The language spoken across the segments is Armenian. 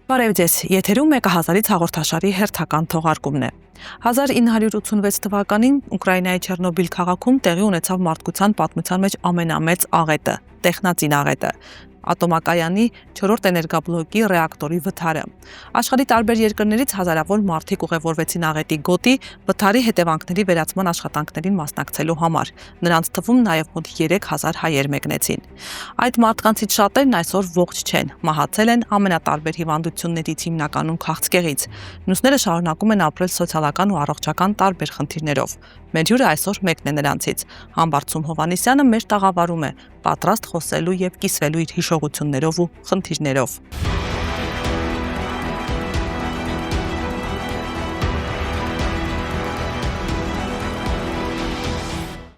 Բարև ձեզ, եթերում մեկը հազարից հաղորդաշարի հերթական թողարկումն է։ 1986 թվականին Ուկրաինայի Չեռնոբիլ քաղաքում տեղի ունեցավ մարդկության պատմության մեջ ամենամեծ աղետը՝ տեխնածին աղետը, ատոմակայանի 4-րդ էներգաբլոկի ռեակտորի վթարը։ Աշխարհի տարբեր երկրներից հազարավոր մարդիկ ուղևորվեցին աղետի գոտի վթարի հետևանքների վերացման աշխատանքներին մասնակցելու համար։ Նրանց թվում նաև մոտ 3000 հայեր մեկնեցին։ Այդ մարդկանցից շատերն այսօր ողջ չեն, մահացել են ամենատարբեր հիվանդություններից, հիմնականում քաղցկեղից։ Մյուսները շարունակում են ապրել սոցիալական ու առողջական տարբեր խնդիրներով։ Մեր հյուրը այսօր մեկն է նրանցից։ Համբարձում Հովհաննիսյանը մեր տաղավարում է, պատրաստ խոսելու եւ կիսվելու իր հիշողություններով ու խնդիրներով։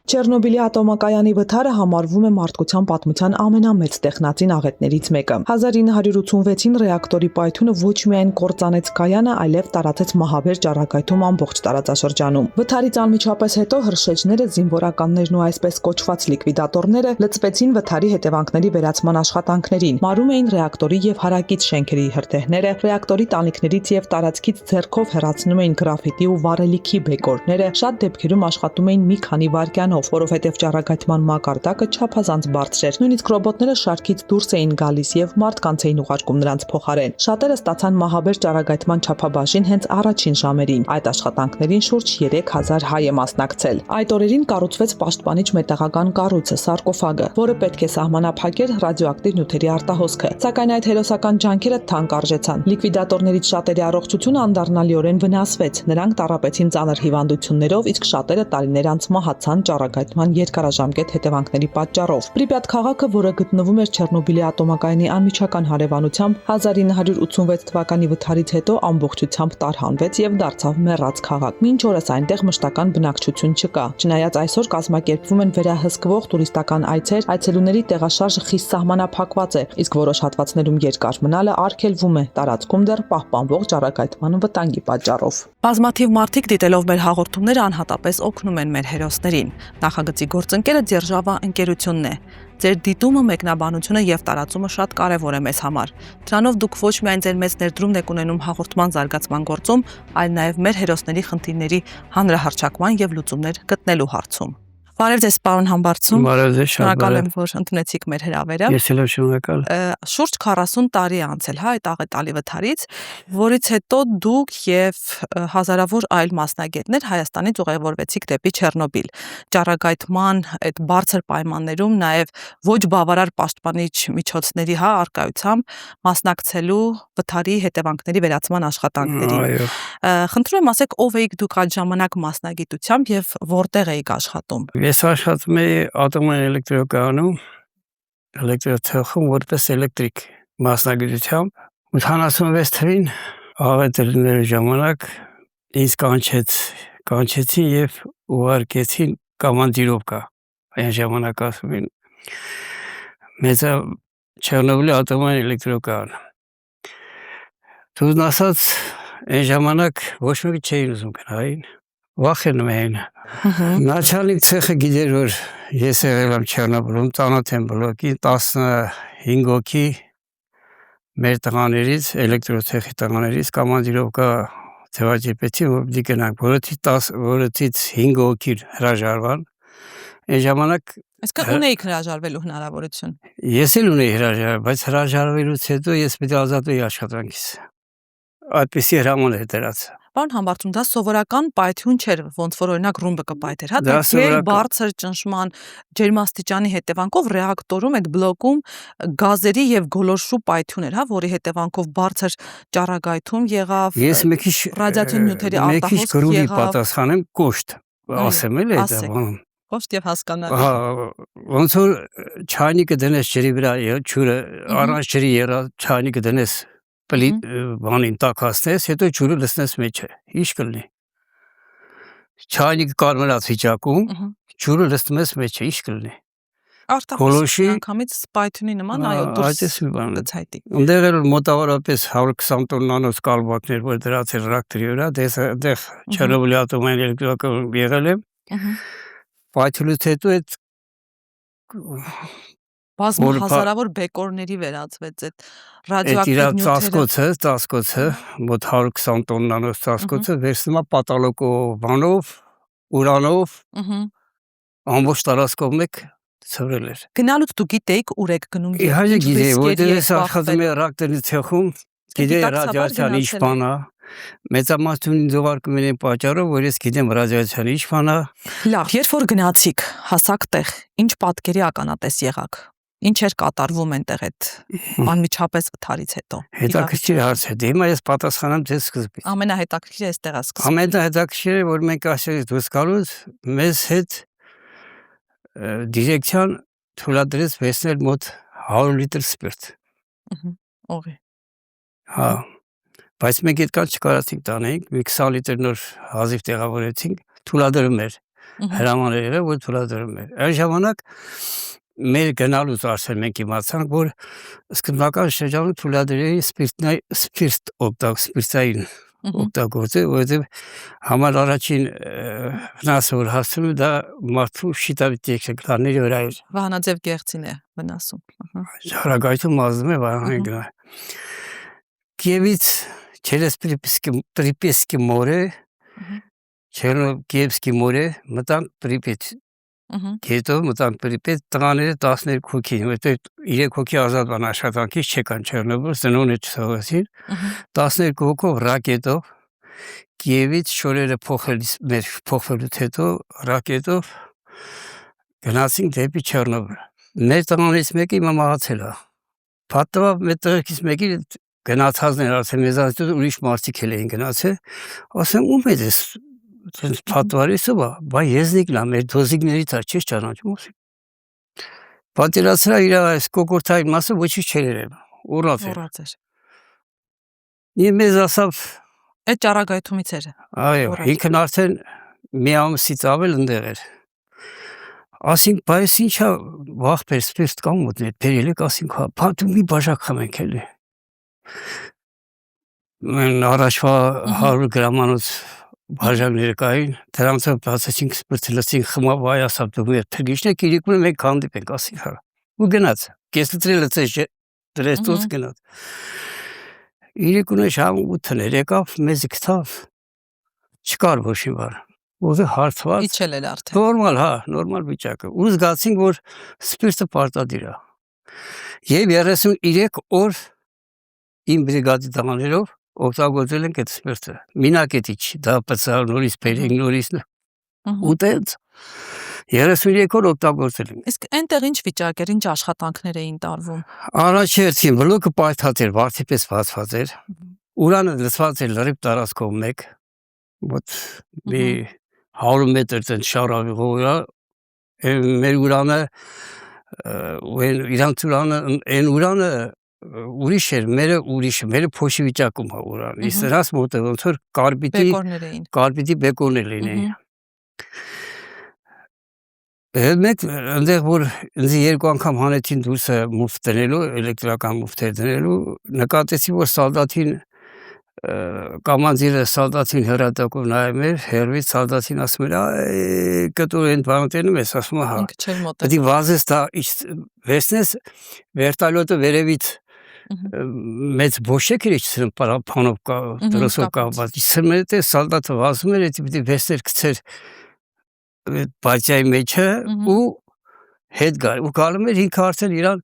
Չեռնոբիլի ատոմակայանի վթարը համարվում է մարդկության պատմության ամենամեծ տեխնածին աղետներից մեկը։ 1986-ին ռեակտորի պայթյունը ոչ միայն կործանեց կայանը, այլև տարածեց մահաբեր ճառագայթում ամբողջ տարածաշրջանում։ Վթարից անմիջապես հետո հրշեջները, զինվորականներն ու այսպես կոչված լիկվիդատորները լծվեցին վթարի հետևանքների վերացման աշխատանքներին։ Մարում էին ռեակտորի եւ հարակից շենքերի հրդեհները, ռեակտորի տանիքներից եւ տարածքից ձեռքով հեռացնում էին գրաֆիտի ու վառելիքի բեկորները, շատ դեպքերում աշխատում էին մի քանի վայրկյան որովհետև ճառագայթման մակարդակը չափազանց բարձր էր։ Նույնիսկ ռոբոտները շարքից դուրս էին գալիս եւ մարդկանց էին ուղարկում նրանց փոխարեն։ Շատերը ստացան մահաբեր ճառագայթման չափաբաժին հենց առաջին ժամերին։ Այդ աշխատանքներին շուրջ 3000 հայ է մասնակցել։ Այդ օրերին կառուցվեց պաշտպանիչ մետաղական կառույցը՝ սարկոֆագը, որը պետք է սահմանափակեր ռադիոակտիվ նյութերի արտահոսքը։ Սակայն այդ հերոսական ջանքերը թանկ արժեցան։ Լիկվիդատորներից շատերի առողջությունը անդառնալիորեն վնասվեց։ Նրանք տառապեցին ծանր հիվանդություններով, իսկ շատերը տարիներ անց մահացան ճառագայթման երկարաժամկետ հետևանքների պատճառով։ Պրիպյատ քաղաքը, որը գտնվում էր Չեռնոբիլի ատոմակայանի անմիջական հարևանությամբ, 1986 թվականի վթարից հետո ամբողջությամբ տարհանվեց եւ դարձավ մեռած քաղաք։ Մինչ օրս այնտեղ մշտական բնակչություն չկա։ Չնայած այսօր կազմակերպվում են վերահսկվող տուրիստական այցեր, այցելուների տեղաշարժը խիստ սահմանափակված է, իսկ որոշ հատվածներում երկար մնալը արգելվում է, տարածքում դեռ պահպանվող ճառագայթման վտանգի պատճառով։ Բազմաթիվ մարդիկ դիտելով մեր հաղորդումները անհատապես օգնում են մեր հերոսներին։ Նախագծի գործընկերը Ձերժավա ընկերությունն է։ Ձեր դիտումը, մեկնաբանությունը եւ տարածումը շատ կարեւոր է մեզ համար։ Դրանով դուք ոչ միայն ձեր մեծ ներդրումն եք ունենում հաղորդման զարգացման գործում, այլ նաեւ մեր հերոսների խնդիրների հանրահռչակման եւ լուծումներ գտնելու հարցում։ Բարև ձեզ, պարոն Համբարձում։ Բարև ձեզ, շատ շնորհակալ եմ, որ ընդունեցիք մեր հրավերը։ Ես էլ շնորհակալ։ Շուրջ 40 տարի է անցել, հա, այդ աղետալի վթարից, որից հետո դուք եւ հազարավոր այլ մասնագետներ Հայաստանից ուղևորվեցիք դեպի Չեռնոբիլ։ Ճառագայթման այդ բարձր պայմաններում նաեւ ոչ բավարար պաշտպանիչ միջոցների, հա, արկայությամբ մասնակցելու վթարի հետևանքների վերացման աշխատանքներին։ Այո։ Խնդրում եմ ասեք, ով էիք դուք այդ ժամանակ մասնագիտությամբ եւ որտեղ էիք աշխատում։ Ես աշխատում էի ատոմային էլեկտրակայանում, էլեկտրոթեխում որպես էլեկտրիկ մասնագիտությամբ։ 86 թվականին աղետելների ժամանակ ինձ կանչեցին եւ ուղարկեցին կոմանդիրովկա։ Այն ժամանակ ասում են մեծա Չեռնոբիլի ատոմային էլեկտրակայան։ Դուք ասած այն ժամանակ ոչ մեկը չէին ուզում գնային, վախենում էին։ Начальник ցեխը գիտեր, որ ես եղել եմ Չեռնոբիլում, ծանոթ եմ բլոկի 15 հոգի մեր տղաներից, էլեկտրոթեխի տղաներից կոմանդիրովկա ձևակերպեցին, որ դի գնանք, որից 5 հոգի հրաժարվան։ Այն ժամանակ Այսինքն ունեիք հրաժարվելու հնարավորություն։ Ես էլ ունեի հրաժարվել, բայց հրաժարվելուց հետո ես պետք է ազատվեի աշխատանքից։ Այդպեսի հրաման էր դրած։ Պարոն Համբարձում, դա սովորական պայթյուն չէր, ոնց որ օրինակ ռումբը կպայթեր, հա, դա բարձր ճնշման ջերմաստիճանի հետևանքով ռեակտորում այդ բլոկում գազերի եւ գոլորշու պայթյուն էր, հա, որի հետևանքով բարձր ճառագայթում եղավ։ Ես մի քիչ ռադիացիոն նյութերի արտահոսք եղավ։ Պատասխանեմ կոշտ, ասեմ էլ այդ բանը։ Կոշտ եւ հասկանալի։ Հա, ոնց որ չայնիկը դնես ջրի վրա, ջուրը առանց ջրի եղա, չայնիկը դնես պլիտ բանին տակացնես, հետո ջուրը լցնես մեջը, ինչ կլինի։ Չայնիկը կարմրած վիճակում, ջուրը լցնում ես մեջը, ինչ կլինի։ Արտահոսքի անգամից պայթյունի նման, այո, դուրս գցայտի։ Ունդեղ էլ մոտավորապես 120 տոննանոց կալվածքներ, որ դրած էր ռեակտորի վրա, դեղ Չեռնոբիլի ատոմային էլեկտրակայանում եղել եմ։ Պայթյունից հետո այդ Բազում հազարավոր բեկորների վերածվեց այդ ռադիոակտիվ նյութերը։ Ծածկոցը, մոտ 120 տոննանոց ծածկոցը վերցնում է պատալոկով, բանով, ուրանով, ամբողջ տարածքով մեկ ծրել էր։ Գնալուց դու գիտեիք ուր եք գնում։ Իհարկե գիտեի, որտեղ ես աշխատում եմ ռակտորի ցեխում, գիտեի ռադիացիան ինչ բան է։ Մեծամասնություն զուգարկում են պատճառով, որ ես գիտեմ ռադիացիան ինչ բան է։ Լավ, երբ որ գնացիք, հասակ տեղ, ինչ պատկերի ականատես եղաք։ Ինչ էր կատարվում այնտեղ այդ անմիջապես վթարից հետո։ Հետաքրքիր հարց է։ Հիմա ես պատասխանեմ ձեզ սկզբից։ Ամենահետաքրքիրը այստեղ է սկսվում։ Ամենահետաքրքիրը, որ մենք ասել դուրս գալուց մեզ հետ դիրեկցիան թույլատրեց վերցնել մոտ 100 լիտր սպիրտ։ Օղի։ Հա։ Բայց մենք այդքան չկարողացինք տանենք, մի 20 լիտր նոր հազիվ տեղավորեցինք, թույլատրում էր։ Հրամանները, որ թույլատրում էր։ Այն ժամանակ մեր գնալուց արդեն մենք իմացանք, որ սկզբնական շրջանում թույլատրելի սպիրտային օգտագործել, որովհետև համար առաջին վնասը որ հասցնում դա մարդու շիտավիտ երկրների վրա էր։ Վահանաձև գեղձին է վնասում։ Հարագայթում մազում է վահանային գնա։ Կիևից через Припятский море, Черногорский море, մտանք Pripyat։ Հետո մտանք Pripyat, տղաները 12 հոգի, որտեղ 3 հոգի ազատվան աշխատանքից չեկան Չեռնոբիլ, ծնողն է չթողեցին, 12 հոգով ռակետով Կիևից շորերը փոխվելուց հետո ռակետով գնացինք դեպի Չեռնոբիլ։ Մեր տղաներից մեկը իմը մահացել է։ Պատվավ մեր տղերքից մեկի գնացածներ արդեն մեզանից ուրիշ մարդիկ էին գնացել, ասեմ ում է դες պատվարիսը բա եզնիկն է մեր դոզիկներից է չես ճանաչում ասի։ Պատերացրա իր այս կոկորտային մասը ոչինչ չէր երևում, ուռած էր։ Եվ մեզ ասավ այդ ճառագայթումից էր։ Այո, ինքն արդեն մի ամսից ավել ընդեղ էր։ Ասինք, բայց ինչա վախ սպիրտ կամ մոտ բերել եք, ասինք, հա, դու մի բաժակ խմենք էլի։ Մենք առաջվա 100 գրամանոց բաժակներ կային, դրանցով բացեցինք սպիրտը լցինք խմավ, այ ասավ դու մեր թգիչն եք, իրիկուն մենք հանդիպենք, ասինք հա։ Ու գնաց, կեսլիտրի լցեց դրեց տուց գնաց։ Իրիկունը շամ 8-ներ եկավ, մեզ գտավ, չկար ոչ մի բան։ Ուզը հարցված։ Իջել էր արդեն։ Նորմալ, հա, նորմալ վիճակը։ Ու զգացինք, որ սպիրտը պարտադիր է։ Եվ 33 օր իմ բրիգադի տղաներով օգտագործել ենք այդ սպիրտը։ Մինակետիչ, դա պծալ նորից բերենք, նորից ուտենց 33 օր օգտագործել ենք։ Իսկ այնտեղ ինչ վիճակ էր, ինչ աշխատանքներ էին տարվում։ Առաջերտին բլոկը պայթած էր, վարդիպես բացված էր։ Ուրանը լցված էր լրիվ տարածքով մեկ, ոտ մի 100 մետր տեն շարավիղով մեր ուրանը, իրանց ուրանը, են ուրանը ուրիշ էր, մերը փոշի վիճակում է ուրան, իսկ նրանց մոտը ոնց որ կարբիդի բեկորներ էին։ Մենք այնտեղ որ ինձ 2 անգամ հանեցին դուրսը մուֆտ դնելու, էլեկտրական մուֆտեր դնելու, նկատեցի որ սալդատին կամանձիրը սալդատին հրատակով նայում էր, հերվից սալդատին ասում էր, կտոր են բանտենում ես, ասում է հա։ Պետք է վազես դա վերցնես վերտալյոտը վերևից մեծ բոշեք էր իջցրում պանով դրոսով կապված, իջցրում էր սալդատը վազում էր, պետք է վերցներ գցեր բացյայի մեջը ու հետ գար, ու գալում էր ինքը արդեն իրան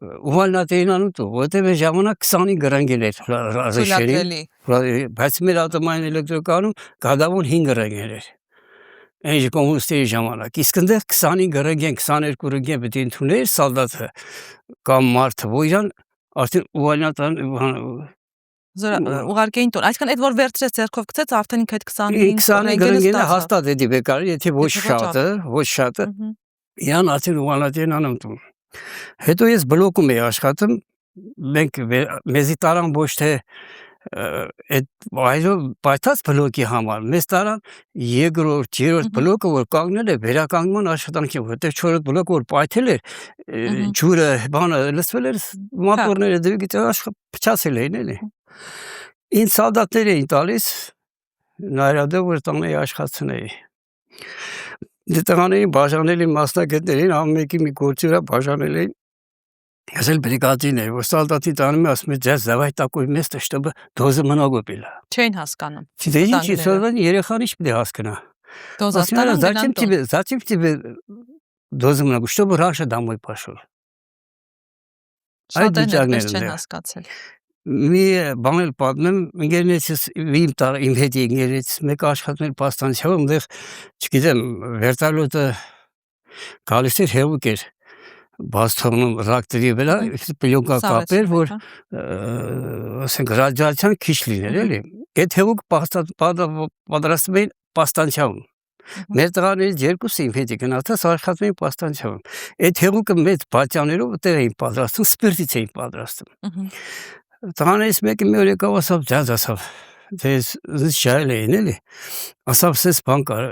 ուվալնատեին անուտու, որտև է ժամանակ 20-ի գրանգել էր ռազեշերին, բայց մեր ատոմային էլեկտրոկանում գադավոն 5 գրանգել էր, այն կոմունստերի ժամանակ, իսկ ընդեղ 20-ի գրանգեն, 22 գրանգեն պետք է ընդուներ սալդատը կամ մարդը, որ իրան արդեն ուվալնատան ուղարկեին տոն, այսքան այդ որ վերցրեց ձեռքով գցեց, արդեն ինքը այդ 20-ի գրանգենը հաստատ էդի բեկար, եթե ոչ շատը, իրան արդեն ուվալնատեին անըմտում։ Հետո ես բլոկում էի աշխատում, մենք մեզի տարան ոչ թե այդ պայթած բլոկի համար, մեզ տարան 2-րդ, 3-րդ բլոկը, որ կանգնել է վերականգնման աշխատանքի, որտեղ 4-րդ բլոկը որ պայթել էր, ջուրը, բանը լցվել էր, մատորները դեպի փչացել էին էլի։ Ինձ սալդատներ էին տալիս, նայրադով որ տանեի աշխատցնեի։ Տղաներին բաժանել էին մասնագետներին, ամեն մեկի մի գործի վրա բաժանել էին, Ես էլ բրիգադին էր, որ սալդատի տանում ասում է ձեզ давай такое место, чтобы դոզը много было։ Չէին հասկանում։ Դե ինչի՞ սովորեն երեխան ինչ պետք է հասկանա։ Դոզ Ասում են, աստանում գնան зачем тебе դոզը много, чтобы раньше домой пошел։ Շատերն էս չեն հասկացել։ Մի բան էլ պատմեմ, ինգերներս իմ հետ ինգերից մեկ աշխատում էր Պաստանցիայում, այնտեղ, չգիտեմ, վերտալյոտը գալիս էր հեղուկ էր բաց թողնում ռակտորի վրա, պլյոնկա կապեր, որ ասենք ռադիացիան քիչ լիներ, էլի։ Այդ հեղուկ պատրաստում էին Պաստանցիայում։ Մեր տղաներից երկուսը իմ հետ գնացած աշխատում էին Պաստանցիայում։ Այդ հեղուկը մեծ բատյաներով այդտեղ էին պատրաստում, սպիրտից էին պատրաստում։ Տղաներից մեկը մի օր եկավ ասավ, ջազ ասավ, դες շայլ էին էլի, ասավ սես բան կար,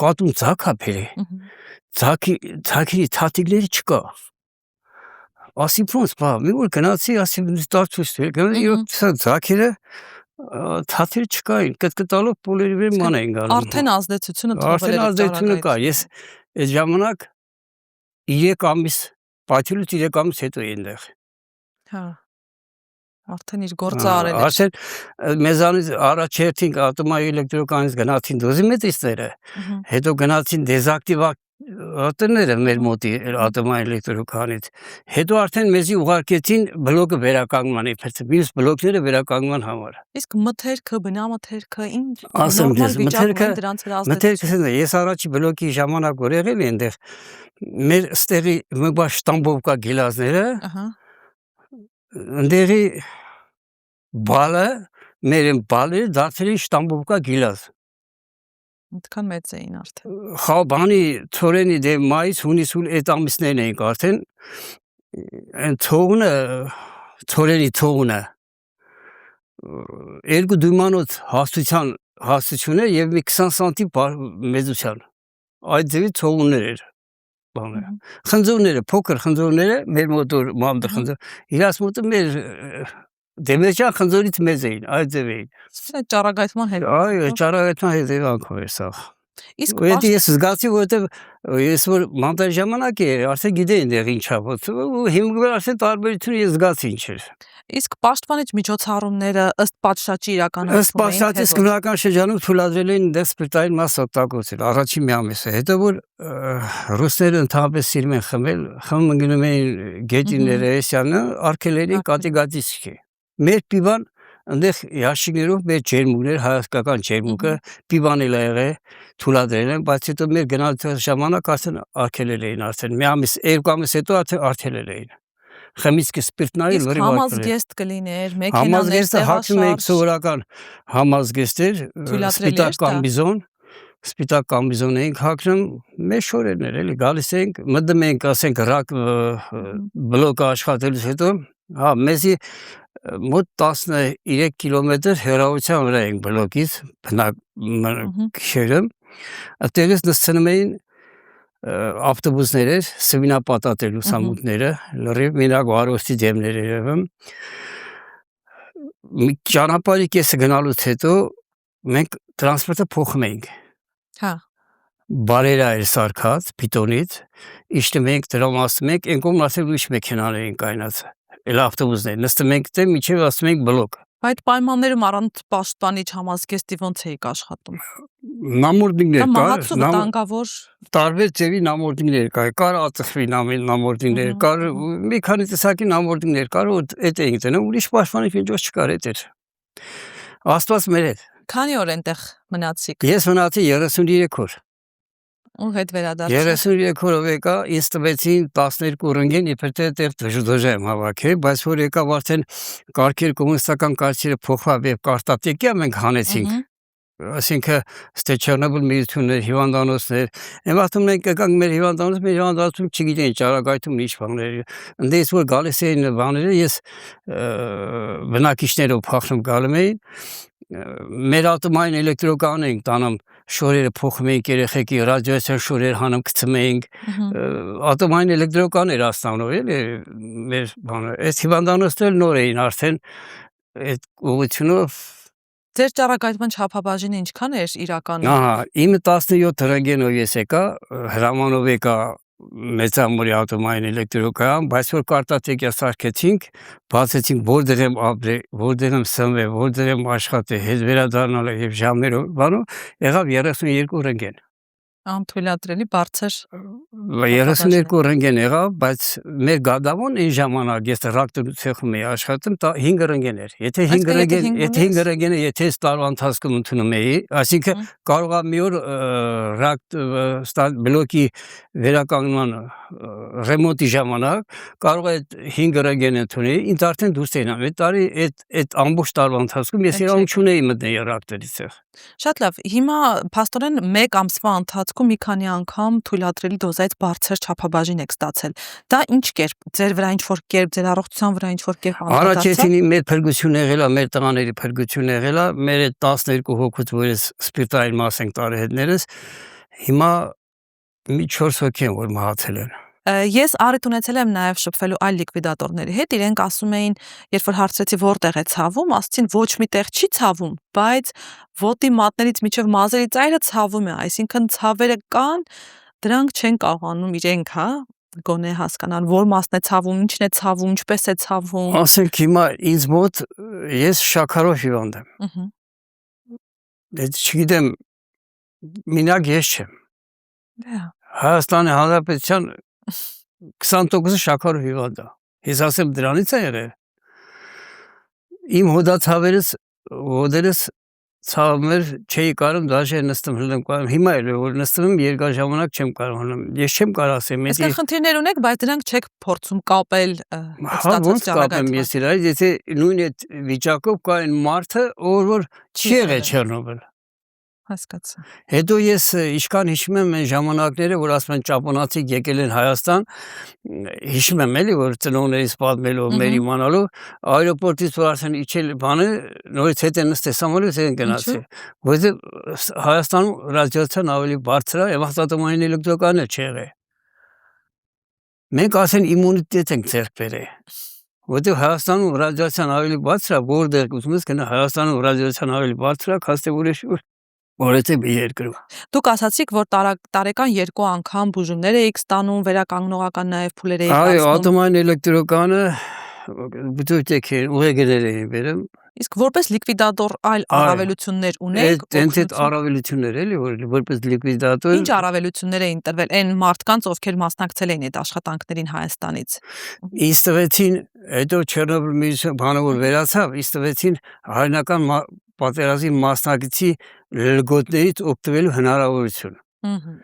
կատուն ձակ ա բերի, ձակի թաթիկների չկա, ասի ոնց բա, մի օր գնացի, ասի ստացուց ձակերը թաթերը չկային, կտկտալով պոլերի վեր ման էին գալում։ Արդեն ազդեցությունը թողել էր ազդեցությունը կա, ես այդ ժամանակ 3 ամիս, պատյելուց 3 ամիս հետո այնտեղ։ Հա։ Արդեն իր գործը արել էր։ Արդեն մեզանից առաջերտին ատոմային էլեկտրոկանից գնացին դոզիմետրիստները, հետո գնացին դեզակտիվատորները մեր մոտի ատոմային էլեկտրոկանից, հետո արդեն մեզի ուղարկեցին բլոկը վերականգնման, մյուս բլոկները վերականգնման համար։ Իսկ մթերքը, բնամթերքը ինչ ասեմ դες, մթերքը ես առաջի բլոկի ժամանակ որ եղել եմ այնտեղ, մեր ստեղի մբա շտամբովկա գիլազները, ընդեղի բալը, մեր են բալերը դարձել են շտամբովկա գիլազ։ Այդքան մեծ էին արդեն։ Խաբանի, թորենի դեմ մայիս, հունիս այդ ամիսներն էինք արդեն, են թողունը, թորենի թողունը, 2 դույմանոց հաստություն էր և մի 20 սանտիմ մեծության, այդ ձևի թողուններ էր։ Խնձորները, փոքր խնձորները, մեր մոտոր մամդը խնձոր, իրաց մոտը մեր դեմերջան խնձորից մեծ էին, այդ ձև էին։ Ճառագայթման հետ։ Այո, ճառագայթման հետևանքով էր սա։ Իսկ ես զգացի, որովհետև ես որ մանտայի ժամանակ էր, արդեն գիտեի այնտեղ ինչա, ու հիմնվել արդեն տարբերությունը ես զգացի ինչ էր։ Իսկ պաշտպանիչ միջոցառումները ըստ պատշաճի իրականացվում էին։ Ըստ պատշաճի սկզբնական շրջանում թույլատրել էին դες սպիրտային մաս օգտագործել, առաջին մի ամիսը, հետո որ ռուսները ընդհանրապես սիրում են խմել, խմում գնում էին Գետինները, Էսյանը, արգելել էին կատեգատիսկի։ Մեր պիվան այնտեղ ящикներով մեր ջերմուկներ, հայկական ջերմուկը պիվան էլ եղել, թույլատրել են, բայց հետո մեր գնալու ժամանակ արդեն արգելել էին արդեն, մի ամիս, 2 ամիս հետո արդեն արգելել էին։ Խմիչքը սպիրտնային լրիվ արգելել։ Համազգեստ կլիներ, մեքենաներ, համազգեստը հագնում էինք սովորական համազգեստեր, սպիտակ կամբիզոն էինք հագնում, մեր շորերն էր էլի, գալիս էինք, մտնում էինք, ասենք, ռակ բլոկը աշխատելուց հետո, հա, մեզի մոտ 13 կիլոմետր հեռավորության վրա էինք բլոկից, քիշերը, այդտեղից նստնում էին ավտոբուսներ էր, սվինապատատ էր լուսամուտները, լրիվ մենակ վարորդի դեմներ երևում։ Ճանապարհի կեսը գնալուց հետո մենք տրանսպորտը փոխում էինք։ Հա։ Բարերա էր սարքած պիտոնից, իջնում էինք դրամ ասում ենք, այն կողմն ասել ուրիշ մեքենաներ էին կայնած, էլ ավտոբուսներ, նստում ենք դե միջև ասում ենք բլոկ։ Այդ պայմաններում առանց պաշտպանիչ համազգեստի ոնց էիք աշխատում։ Նամորդիններ կար, մահացու վտանգավոր տարբեր ձևի նամորդիններ կար ածխվի նամորդիններ կար, մի քանի տեսակի նամորդիններ կար, այդ էինք դնում, ուրիշ պաշտպանիչ միջոց չկար, այդ էր։ Աստված մեր հետ։ Քանի օր այնտեղ մնացիք։ Ես մնացի 33 օր։ Ու հետ վերադարձա։ 33 օրով եկա, ինձ տվեցին 12 ռնգեն, իբր թե այդտեղ դժդոժ եմ հավաքել, բայց որ եկավ արդեն կարգեր կոմունիստական կարգերը փոխավ եւ կարտատեկիա մենք հանեցինք։ Այսինքն ստե Չեռնոբիլ միություններ, հիվանդանոցներ, այդտեղ մենք եկանք մեր հիվանդանոցում չգիտեին ճառագայթում ինչ բաներ։ Այնտեղից որ գալիս էին բաները, ես բնակիչներով փախնում գալում էի, մեր ատոմային էլեկտրոկան էինք տանում, շորերը փոխում էինք երեխեքի, ռադիացիոն շորեր հանում գցում էինք, ատոմային էլեկտրոկան էր ասնանով, էլի մեր բանը, այս հիվանդանոցները նոր էին արդեն այդ ուղղությունով։ Ձեր ճառագայթման չափաբաժինը ինչքան էր իրականում։ Ահա, իմը 17 ռենտգենով ես եկա, հրամանով եկա մեծամորի ատոմային էլեկտրոկայան, բայց որ կարտատեկյա սարքեցինք, բացեցինք որտեղ եմ ապրել, որտեղ եմ սնվել, որտեղ եմ աշխատել, հետ վերադառնալ եւ ժամերով, բանով, եղավ 32 ռենտգեն։ Անթույլատրելի բարձր 32 ռենտգեն եղավ, բայց մեր գադավոն այն ժամանակ ես ռակտորի ցեխում էի աշխատում, 5 ռենտգեն էր։ Եթե 5 ռենտգենը եթե տարվա ընթացքում ընդունում էի, այսինքն կարող է մի օր բլոկի վերականգնման ռեմոնտի ժամանակ կարող է 5 ռենտգեն ընդունել, ինձ արդեն դուրս էին անում։ Այդ տարի այդ ամբողջ տարվա ընթացքում ես իրավունք չունեի մտնել ռակտորի ցեխ։ Շատ լավ, հիմա փաստորեն 1 ամսվա ընթացքում մի քանի անգամ թույլատրելի դոզայից բարձր չափաբաժին եք ստացել։ Դա ինչ կերպ, ձեր վրա ինչ որ կերպ, ձեր առողջության վրա ինչ որ կերպ անդրադարձա։ Առաջին մեր փրկությունը եղել է, մեր տղաների փրկությունը եղել է, մեր այդ 12 հոգուց, որ ես սպիրտային մաս ենք տարեհետներս, հիմա մի 4 հոգի են, որ մահացել են։ Ես առիթ ունեցել եմ նաև շփվելու այլ լիկվիդատորների հետ, իրենք ասում էին, երբ որ հարցրեցի որտեղ է ցավում, ասացին ոչ մի տեղ չի ցավում, բայց ոտի մատներից միջև մազերի ծայրը ցավում է, այսինքն ցավերը կան, դրանք չեն կարողանում իրենք, հա, գոնե հասկանալ, որ մասն է ցավում, ինչն է ցավում, ինչպես է ցավում։ Ասենք հիմա ինձ մոտ ես շաքարով հիվանդ եմ։ Ըհը։ Այդ չգիտեմ, մինակ ես չեմ։ Դա Հայաստանի Հանրապետության 20% շաքարով հիվանդ է։ Ես ասեմ դրանից է եղել։ Իմ հոդերս ցավում էր, չէի կարող դաժե նստում հլեմ կարող։ Հիմա էլ որ նստում եմ երկար ժամանակ չեմ կարողանում։ Ես չեմ կարող ասեմ, Այսինքն խնդիրներ ունեք, բայց դրանք չեք փորձում կապել ոնց կապեմ ես իրար, եթե նույն այդ վիճակով կա այն մարդը, որ չի եղել Չեռնոբիլ։ Հասկացա։ Հետո ես իշքան հիշում եմ այն ժամանակները, որ ասում են ճապոնացիք եկել են Հայաստան, հիշում եմ էլի, որ ծնողներից պատմելով, մեր իմանալով, այրոպորտից որ արդեն իջել բանը, նորից հետ են նստել սամոլյոտ են գնացել, որովհետև Հայաստանում ռադիացիան ավելի բարձր է եւ ատոմային էլեկտրոկայանն չի եղել։ Մենք ասեն իմունիտետ ենք ձեռք բերել, որովհետև Հայաստանում ռադիացիան ավելի բարձր է, որտեղ ուզում ես գնա Հայաստանում ռադիացիան ավելի բարձր է, քան թե ուրիշ որովհետև երկրում։ Դուք ասացիք, որ տարեկան 2 անգամ բուժումներ էիք ստանում, վերականգնողական նաև փուլեր էիք Այո, անցնում։ ատոմային էլեկտրոկայանը բուտուտեք ուղեգրեր էին բերում։ Իսկ որպես լիկվիդատոր այլ առավելություններ ունեք։ Այդ առավելություններ էլի, որ որպես լիկվիդատոր։ Ինչ առավելություններ էին տրվել այն մարդկանց, ովքեր մասնակցել էին այդ աշխատանքներին Հայաստանից։ Ինձ տվեցին, հետո Չեռնոբիլ բանը որ վերացավ, ինձ տվեցին հայրենական պատերազմի մասնակցի լրգոտներից օգտվելու հնարավորություն։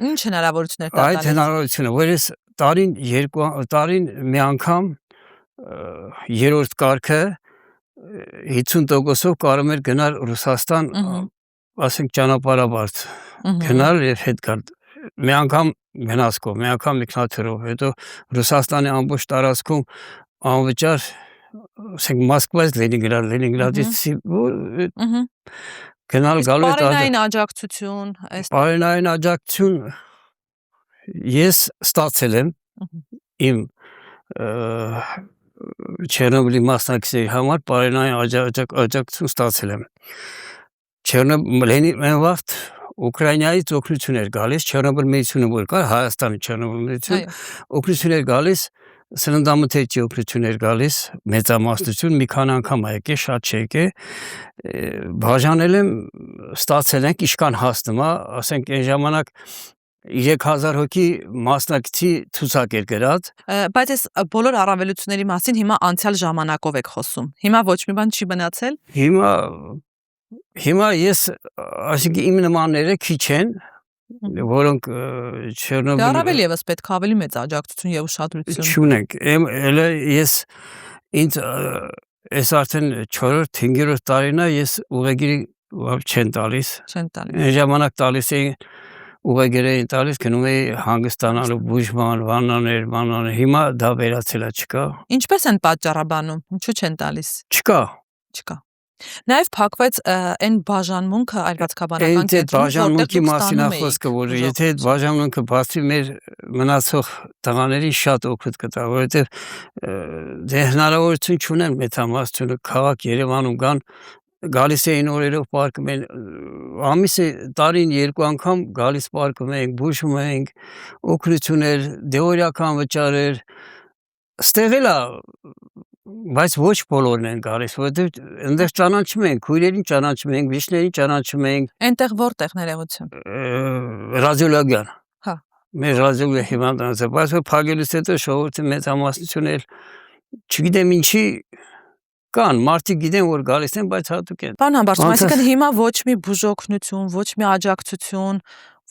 Ինչ հնարավորություններ տալիս։ Այդ հնարավորությունը, որ ես տարին մի անգամ երրորդ կարգը 50%-ով կարող էր գնալ Ռուսաստան, ասենք ճանապարհաբարձ, գնալ եւ հետ գալ։ Մի անգամ գնացքով, մի անգամ ինքնաթիռով, հետո Ռուսաստանի ամբողջ տարածքում անվճար, ասենք Մոսկվայից Լենինգրադից գնալ գալու Բարենային աջակցություն, Բարենային աջակցություն ես ստացել եմ իմ Չեռնոբիլի մասնակիցների համար բարենային աջակցություն ստացել եմ։ Չեռնոբիլի այն վաղ Ուկրաինայից օգնություն էր գալիս, Չեռնոբիլ մեդիցինը որ կար, Հայաստանի Չեռնոբիլ մեդիցինա, օգնություն էր գալիս, սննդամթերքի օգնություն էր գալիս, մեծամասնություն, մի քանի անգամ եկել, շատ չեկել, բաժանել եմ, ստացել ենք, իշքան հասնում է, ասենք այն ժամանակ 3000 հոգի մասնակցի ցուցակ էր գրած։ Բայց այս բոլոր առավելությունների մասին հիմա անցյալ ժամանակով եք խոսում։ Հիմա ոչ մի բան չի մնացել։ Հիմա ես, այսինքն իմ նմանները քիչ են, որոնք Չեռնոբիլ Առավել եւս պետք է ավելի մեծ աջակցություն եւ ուշադրություն։ Չունենք։ Էլը ես ինձ այս արդեն 4-րդ, 5-րդ տարին է ես ուղեգիրի չեն տալիս։ Այն ժամանակ տալիս էին ուղեգիր էին տալիս, գնում էի հանգստանալու բուժման, վանաներ, հիմա դա վերացել է, չկա։ Ինչպես են պատճառաբանում, ինչու չեն տալիս։ Չկա։ Նաև փակվեց այն բաժանմունքը այլվածքաբանական կենտրոնում, բաժանմունքի մասին է խոսքը, որ եթե այդ բաժանմունքը բացվի, մեր մնացող տղաներին շատ օգուտ կտա, որովհետև դե հնարավորություն չունեն մեծամասնությունը քաղաք Երևանում գան գալիս էին օրերով պարկում են, ամիսը տարին 2 անգամ գալիս պարկում ենք, բուժում ենք, օգնություններ, դեորիական վճարեր, ստեղ էլ է, բայց ոչ բոլորն են գալիս, որովհետև այնտեղ ճանաչում ենք, քույրերին ճանաչում ենք, վիշներին ճանաչում ենք, Այնտեղ որտեղ ներողություն։ ռադիոլոգիան։ Հա։ Մեր ռադիոլոգիա հիվանդանոցը, բայց որ փակելուց հետո ժողովրդի մեծամասնությունը էլ չգիտեմ ինչի կան, մարդիկ գիտեն որ գալիս են, բայց հատուկ են։ Պարոն Համբարձում, այսինքն հիմա ոչ մի բուժօգնություն, ոչ մի աջակցություն,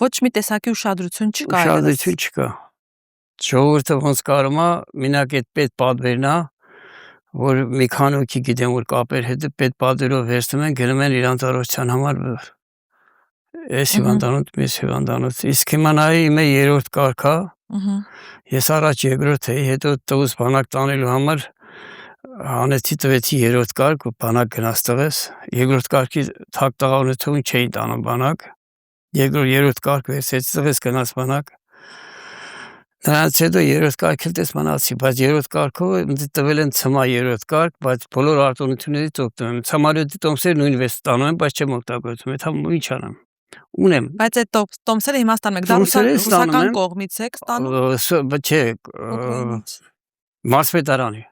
ոչ մի տեսակի ուշադրություն չկա։ Ուշադրություն չկա։ Ժողովուրդը ոնց կարում է, մենակ այդ պետ պատվերն է, որ մի քանի հոգի գիտեն որ կապեր հետը պետ պատվերով վերցնում են, գնում են իրանց առողջության համար այս հիվանդանոց, մյուս հիվանդանոց։ Իսկ հիմա նայի իմը 3-րդ կարգ է։ Ես առաջ 2-րդ էի, հետո տվուս բանակ տանելու համար հանեցի տվեցի 3-րդ կարգ ու բանակ գնաց տվես։ 2-րդ կարգի թակ տաղավարություն չէին տանում բանակ։ 3-րդ կարգ վերցեցի տվես գնաց բանակ։ Նրանց հետո 3-րդ կարգել տես մնացի, բայց 3-րդ կարգով ինձ տվել են ցմա 3-րդ կարգ, բայց բոլոր արտոնություններից օգտվում եմ։ Ցամարյոտի տոմսերը նույնպես ստանում եմ, բայց չեմ օգտագործում։ Այդ համ ինչ անեմ։ Ունեմ։ Բայց այդ տոմսերը հիմա ստանում եք, դա ռուսական կողմից եք ստանում։ Չէ, մարզպետարանի։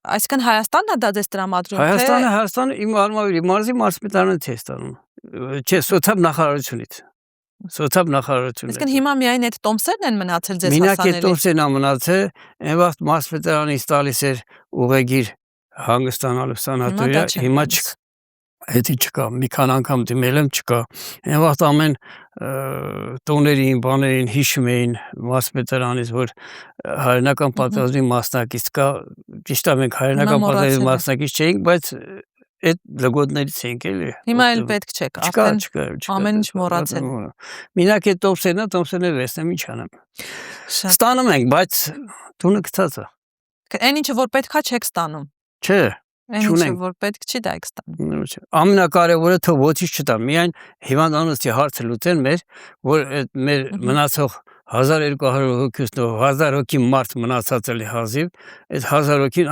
Այսինքն Հայաստանն է դա ձեզ տրամադրում, թե Հայաստանը իմ արմավիրի մարզի մարզպետարանից է ստանում։ Չէ, սոցիալ նախարարությունից։ Սոցիալ նախարարությունից։ Այսինքն հիմա միայն այդ տոմսերն են մնացել ձեզ Մենակ այդ հասանելի։ տոմսերն են մնացել, այն վաղ մարզպետարանից տալիս էր ուղեգիր հանգստանալու սանատորիա, հիմա չկա։ Հետի չկա, մի քան անգամ դիմել եմ չկա։ Այն վաղ ամեն տոներին, բաներին հիշում էին մարզպետարանից, որ հայրենական պատվազդի մասնակից կա, ճիշտ է մենք հայրենական պատվազդի մասնակից չէինք, բայց այդ լգոտներից էինք էլի։ Հիմա էլ պետք չեք, արդեն ամեն ինչ մոռացել։ Մենակ այդ տոմսերն վերցնեմ, ինչ անեմ։ Ստանում ենք, բայց տունը գցած է։ Այն ինչը որ պետք է չեք ստանում։ Չէ։ Այն ինչը որ պետք չի դա եք ստանում։ Ամենակարևորը թող ոչինչ չտա, միայն հիվանդանոցի հարցը լուծեն մեր, որ մեր մնացող 1200 հոգուց 1000 հոգի մարդ մնացած էլի հազիվ, այդ 1000 հոգին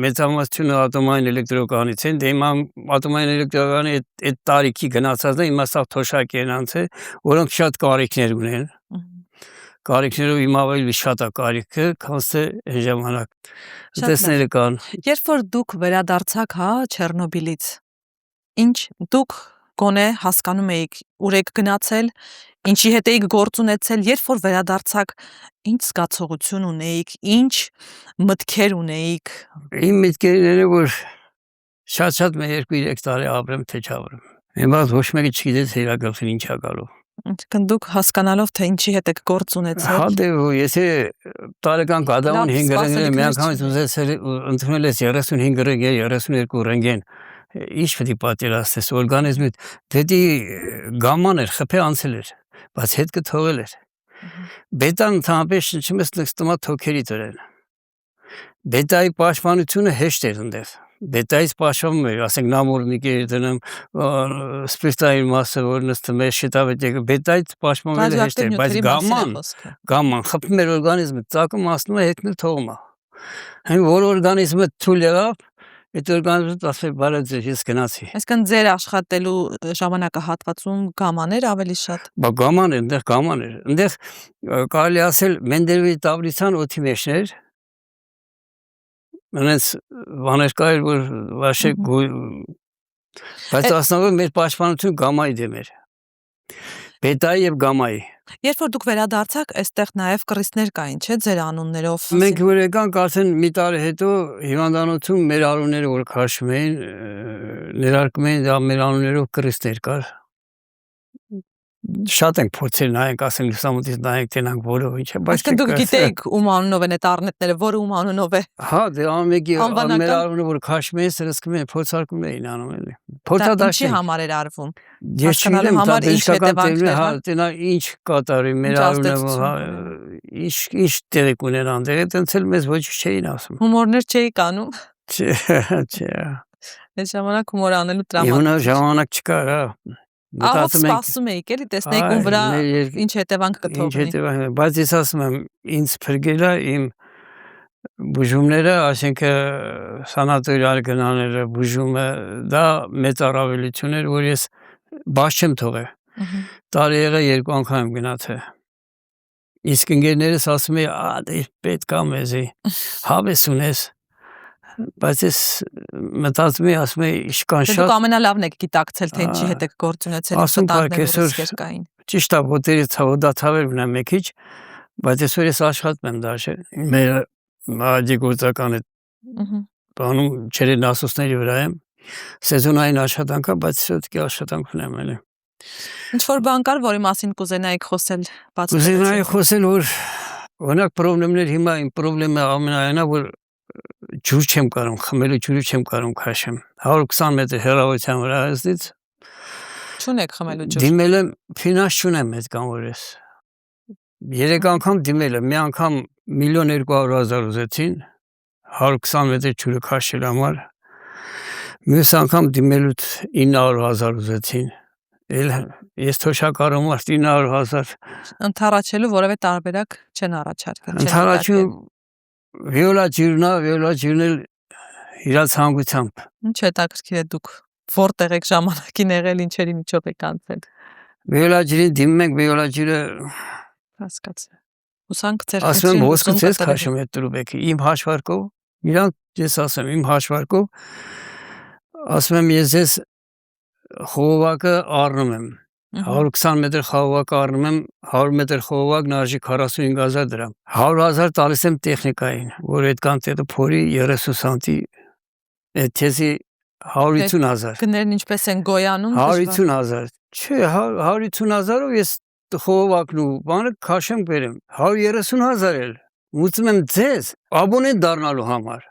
մեծամասնությունը ատոմային էլեկտրոկանից են, դե հիմա ատոմային էլեկտրոկանի այդ տարիքի գնացածը հիմա սա թոշակ են անցել, որոնք շատ կարիքներ ունեն։ Կարիքներով իմ ավելի շատ է կարիքը, քան այն ժամանակ։ Տեսները կան։ Երբ որ դուք վերադարձաք, հա, Չեռնոբիլից, ինչ դուք գոնե հասկանում էիք, ուր եք գնացել, ինչի հետ էիք գործ ունեցել, երբ որ վերադարձաք, ինչ զգացողություն ունեիք, ինչ մտքեր ունեիք։ Իմ մտքերն են, որ շատ մե 2-3 տարի ապրեմ, թե չապրեմ։ Հիմա ոչ մեկը չգիտես իրականում ինչ է գալու։ Այսինքն դուք հասկանալով թե ինչի հետ եք գործ ունեցել։ Հա դե եթե տարեկան կադամն 5 ռենգեն միանգամից ուզեցել ընդունել ես 35 ռենգեն, 32 ռենգեն, ինչ պետք է պատերաստես օրգանիզմի դեպի գաման էր, խփե անցել էր, բայց հետ կթողել էր։ Բետան ընդհանրապես շնչում ես նստումա թոքերի դրեն։ Բետայի պաշտպանությունը հեշտ էր այնտեղ։ Բետայից պաշտպանում էր, ասենք նամորնիկեր դնում, սպիրտային մասը որ նստում էր, շետավետը, բետայից պաշտպանելը հեշտ էր, բայց գաման խփում էր օրգանիզմը, ծակում ասնում է հետնել թողում է։ Այն որ օրգանիզմը թույլ եղավ, այդ օրգանիզմը ասել բարդ ես գնացի։ Այսինքն ձեր աշխատելու ժամանակահատվածում գամաներ ավելի շատ։ Բա գաման էր, այնտեղ գաման էր։ Այնտեղ կարելի ասել Մենդելևի տաբլիցան օդի մեջն էր։ Mənəs բաներ կար, որ վաշե բայց ասնավոր մեր պաշտպանություն գամայի դեմ էր։ Բետայի եւ գամայի։ Երբ որ դուք վերադարձաք, այստեղ նաեւ կռիստներ կային, չէ՞, ձեր անուններով։ Մենք որ եկանք, արդեն մի տարի հետո հիվանդանոցում մեր անունները որ քաշում էին, ներարկում էին, դա մեր անուններով կռիստներ կար։ Շատ ենք փորձել նայենք, ասենք լուսամուտից նայենք, տենանք որով ինչ է, բայց դուք գիտեիք ում անունով են այդ առնետները, որը ում անունով է։ Հա, դե ամենի մեր անունը որ քաշում էին, սրսկում էին, փորձարկում էին անում էլի։ Փորձադաշտ ինչի համար էր արվում։ Ես չգիտեմ, դա դժկական հա, տենա ինչ կատարի մեր անունը, ինչ տեղիք ունեն անդեղ, այդտենց էլ մեզ ոչինչ չէին ասում։ Հումորներ չէիք անում։ Չէ։ Այդ ժամանակ հումոր անելու տրամադրություն։ Հիմա ժամանակ չկար, հա։ Ահա սպասում էիք էլի, տեսնեիք ում վրա ինչ հետևանք կթողնի։ Ինչ հետևանք, բայց ես ասում եմ, ինձ փրկել է իմ բուժումները, այսինքն սանատորիալ գնալները, բուժումը դա մեծ առավելություն էր, որ ես բաց չեմ թողել։ Տարիեղը 2 անգամ եմ գնացել։ Իսկ ընկերներս ասում էին, դե պետք է մեզի հավես ունես։ Բայց ես մտածում եմ, ասում եմ, իշքան Դուք շատ ամենալավն եք գիտակցել, թե ինչի հետ եք գործ ունեցել, ասում վտանգները կար, ռիսկեր կային։ ճիշտ է, ոտերի ցավոդացավեր ունեմ մի քիչ, բայց այսօր ես աշխատում եմ դաշը։ Մեր մահաճի գործականը բանում չերեն ասոցների վրա եմ։ Սեզոնային աշխատանք է, բայց շուտկի աշխատանք ունեմ էլի։ Ինչ որ բան կար, որի մասին կուզենայիք խոսել բացի։ Կուզենայի խոսել, որ օրինակ խնդիրներ հիմա իմ խնդրեմը ամենայինն է, որ ջուր չեմ կարող խմելու, ջուրը չեմ կարող քաշեմ։ 120 մետր հեռավորության վրա այստից Չունեք խմելու ջուր։ դիմել եմ, ֆինանս չունեմ այդ կամորես։ 3 անգամ դիմել եմ, մի անգամ 1.200.000 ուզեցին 120 մետր ջուրը քաշել համար։ Մյուս անգամ դիմելուց 900.000 ուզեցին։ Ես թոշակառու մարդ 900.000 Ընթառաջելու որևէ տարբերակ չեն առաջարկել։ Ընթառաջու վիոլա ջուրն էլ իրա ցանկությամբ։ Ինչ հետաքրքիր է դուք որտեղ եք ժամանակին եղել, ինչերի միջով եք անցել։ Վիոլա ջուրին դիմում ենք, վիոլա ջուրը Հասկացա։ Հուսանք ձեր ասում եմ ոսկե ցես քաշում այդ տրուբեկը իմ հաշվարկով, իրանք ես ասեմ իմ հաշվարկով ասում եմ ես ես խողովակը առնում եմ 120 մետր խողովակ առնում եմ 100 մետր խողովակն արժի 45.000 դրամ 100.000 տալիս եմ տեխնիկային որ այդ կանտերը փորի 30 սանտի այդ թեզի 150.000 գներն ինչպես են գոյանում 150.000 չէ 150.000-ով ես խողովակն ու բանը քաշեմ բերեմ 130.000 էլ ուզում եմ ձեզ աբոնենտ դառնալու համար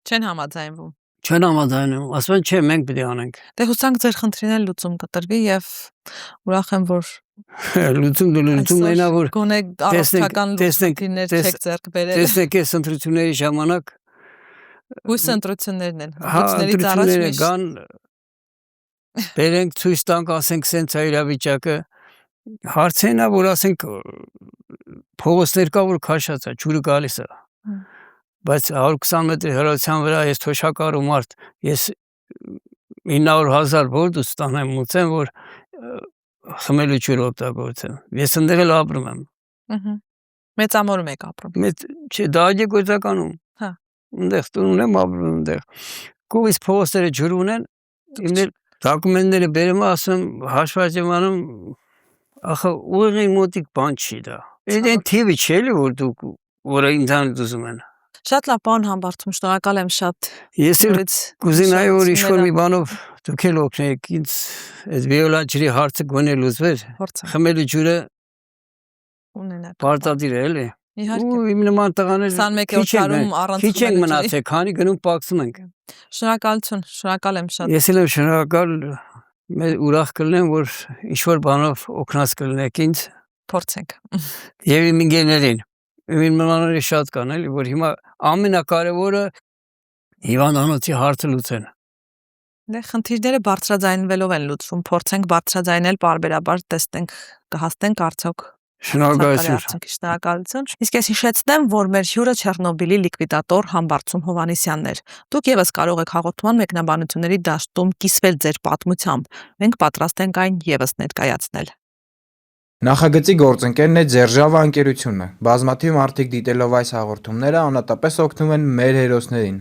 չեն համաձայնվում չեն համաձայնում ասում են չէ մենք պետք է անենք դե հուսանք ձեր խնդրին էլ լուծում կտրվի եւ ուրախ եմ որ լուծում այնա որ գոնե առողջական լուծումներ չեք ձեռք բերել տեսնեք այս ընտրությունների ժամանակ հույս ընտրություններն են լուծումներից առաջ կան բերենք ցույց տանք ասենք սենց է իրավիճակը հարցենա որ ասենք փողոցներ կա որ քաշած է ջուրը գալիս է բայց 120 մետր հեռացան վրա ես թոշակառու մարդ ես 900.000 որ դու ստանեմ ուծեմ որ խմելու ջուր օգտագործեմ ես ընդեղ էլ ապրում եմ մեծամորում եք ապրում չէ դա աջի գործականում ընդեղ տուն եմ ապրում ընդեղ կողից փողոցները ջուր ունեն իմ դոկումենտները բերեմ ասում հաշվարկ եմ անում ախը ուղիղ մոտիկ բան չի դա այն թիվը չէ էլի որ դուք որը ինձանից ուզում են շատ լավ բան համբարձում շնորհակալ եմ շատ ես էլ կուզենայի որ ինչ-որ մի բանով դուք էլ օգնեք ինձ այդ վիոլա ջրի հարցը գոնե լուծվեր խմելու ջուրը ունենա պարտադիր է էլի իհարկե ու իմ նման տղաներ 21-րդ դարում առանց քիչ ենք մնացել քանի գնում պակսում ենք շնորհակալություն շնորհակալ եմ շատ ես էլ եմ շնորհակալ մեր ուրախ կլինեմ որ ինչ-որ բանով օգնած կլինեք ինձ փորձենք եւ իմ ընկերներին իմ նմանների շատ կան էլի որ հիմա ամենակարևորը հիվանդանոցի հարցը լուծեն դե խնդիրները բարձրաձայնվելով են լուծվում փորձենք բարձրաձայնել բարբերաբար տեսնենք կհասնենք արդյոք Շնորհակալություն իսկ ես հիշեցնեմ որ մեր հյուրը Չեռնոբիլի լիկվիդատոր Համբարձում Հովհաննիսյանն էր դուք եւս կարող եք հաղորդման մեկնաբանությունների դաշտում կիսվել ձեր պատմությամբ մենք պատրաստ ենք այն եւս ներկայացնել Նախագծի գործընկերն է Ձերժավա ընկերությունը բազմաթիվ մարդիկ դիտելով այս հաղորդումները անհատապես օգնում են մեր հերոսներին